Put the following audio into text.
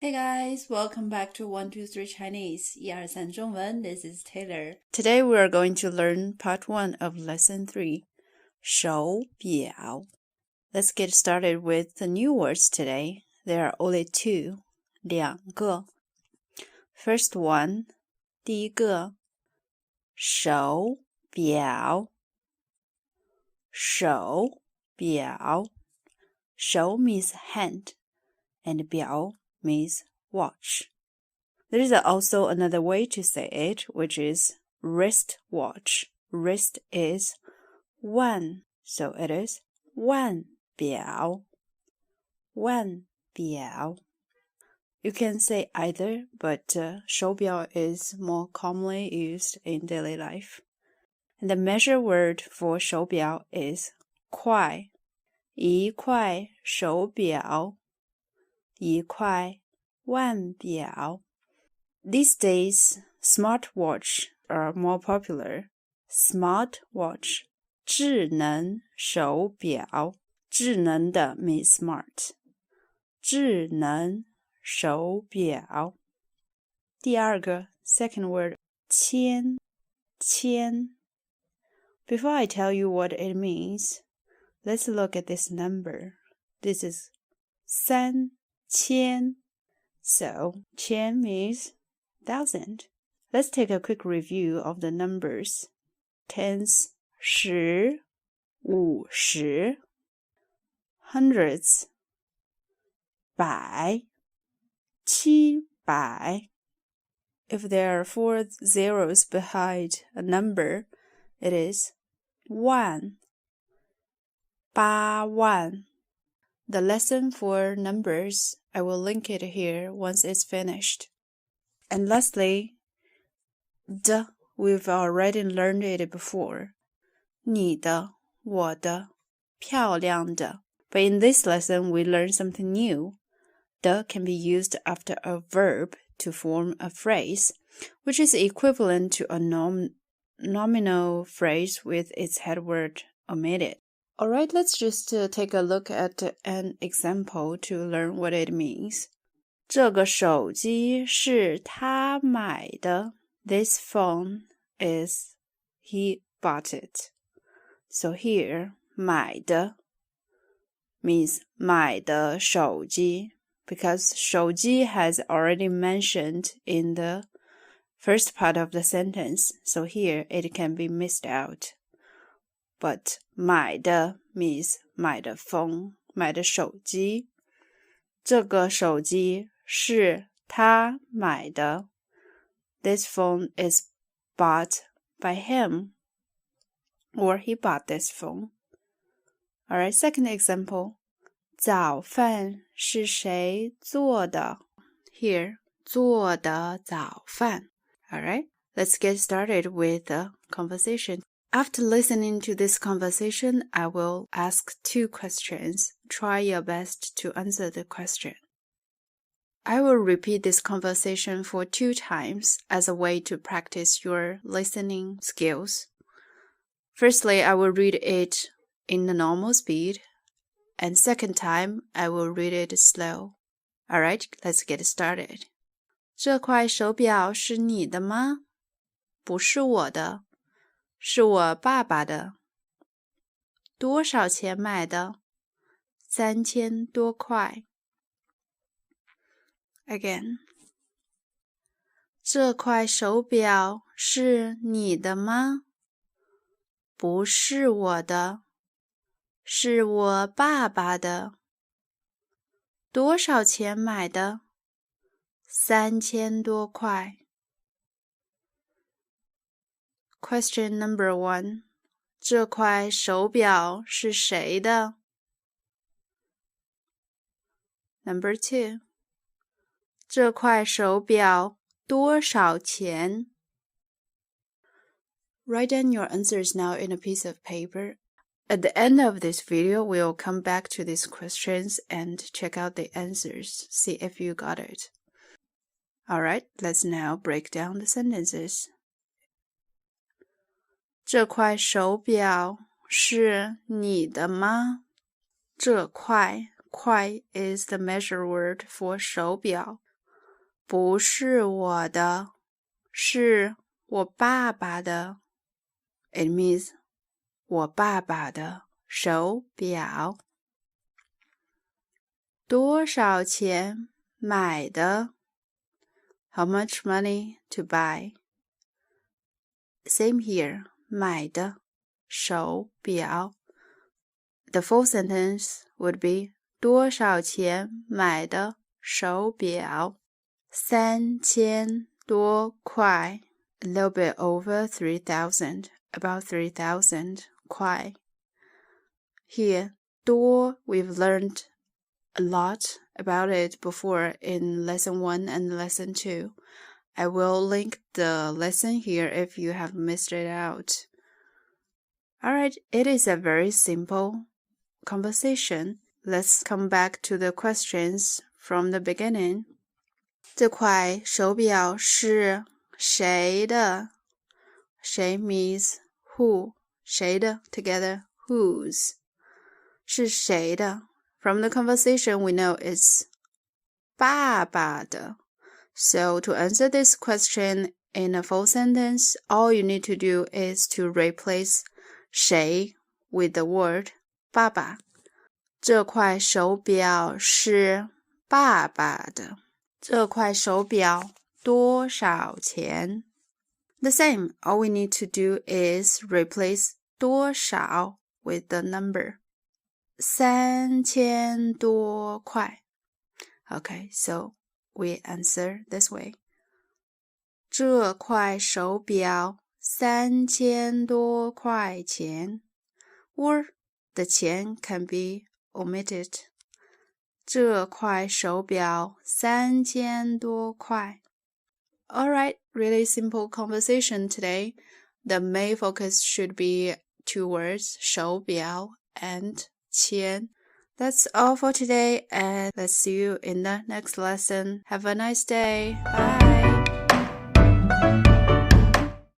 Hey guys, welcome back to 123 Chinese. 一二三中文 This is Taylor. Today we are going to learn part 1 of lesson 3, 手表. Let's get started with the new words today. There are only two, 两个. First one, 第一个，手表，手表。手 means hand, and 表 means watch. There is also another way to say it, which is wrist watch. Wrist is 腕, so it is 腕表. 腕表. You can say either, but 手表 is more commonly used in daily life. And the measure word for 手表 is 块. 一块手表，一块腕表。These days, smartwatch are more popular. Smartwatch, 智能手表，智能的 means smart. 智能手表。第二个 second word, 千，千。Before I tell you what it means, let's look at this number. This is 三千. So, 千 means 1,000. Let's take a quick review of the numbers. Tens, 十, 50. Hundreds, 百, 700. If there are 4 zeros behind a number, it is 万, 八万. The lesson for numbers, I will link it here once it's finished. And lastly, 的, we've already learned it before. 你的，我的，漂亮的. But in this lesson, we learn something new. 的 can be used after a verb to form a phrase, which is equivalent to a nominal phrase with its head word omitted. Alright, let's just take a look at an example to learn what it means. 这个手机是他买的. This phone is he bought it. So here, 买的 means 买的手机, because 手机 has already mentioned in the first part of the sentence, so here it can be missed out. But 买的 means 买的 phone, 买的手机。这个手机是他买的。This phone is bought by him, or he bought this phone. Alright, second example. 早饭是谁做的? Here, 做的早饭. Alright, let's get started with the conversation. After listening to this conversation, I will ask 2 questions. Try your best to answer the question. I will repeat this conversation for 2 times as a way to practice your listening skills. Firstly, I will read it in the normal speed, and second time, I will read it slow. Alright, let's get started. 这块手表是你的吗？不是我的。是我爸爸的。多少钱买的？3000多块。Again. 这块手表是你的吗？不是我的，是我爸爸的。多少钱买的？3000多块。Question number 1. 这块手表是谁的？ Number 2. 这块手表多少钱？ Write down your answers now in a piece of paper. At the end of this video, we'll come back to these questions and check out the answers, see if you got it. Alright, let's now break down the sentences. 这块手表是你的吗？这块 is the measure word for 手表不是我的，是我爸爸的。It means 我爸爸的手表。多少钱买的？ How much money to buy? Same here. 买的手表。The full sentence would be 多少钱买的手表？3000多块 a little bit over 3,000, about 3,000 kuài. Here, 多 we've learned a lot about it before in lesson 1 and lesson 2. I will link the lesson here if you have missed it out. Alright, it is a very simple conversation. Let's come back to the questions from the beginning. 这块手表是谁的？谁 means who? 谁的 together whose? 是谁的？ From the conversation we know it's 爸爸的。So to answer this question in a full sentence, all you need to do is to replace 谁 with the word 爸爸。这块手表是爸爸的。这块手表多少钱？ The same, all we need to do is replace 多少 with the number. 3000多块。 Okay, so we answer this way. 这块手表3000多块钱 or the 钱 can be omitted. 这块手表3000多块 Alright, really simple conversation today. The main focus should be two words, 手表 and 钱. That's all for today, and let's see you in the next lesson. Have a nice day. Bye.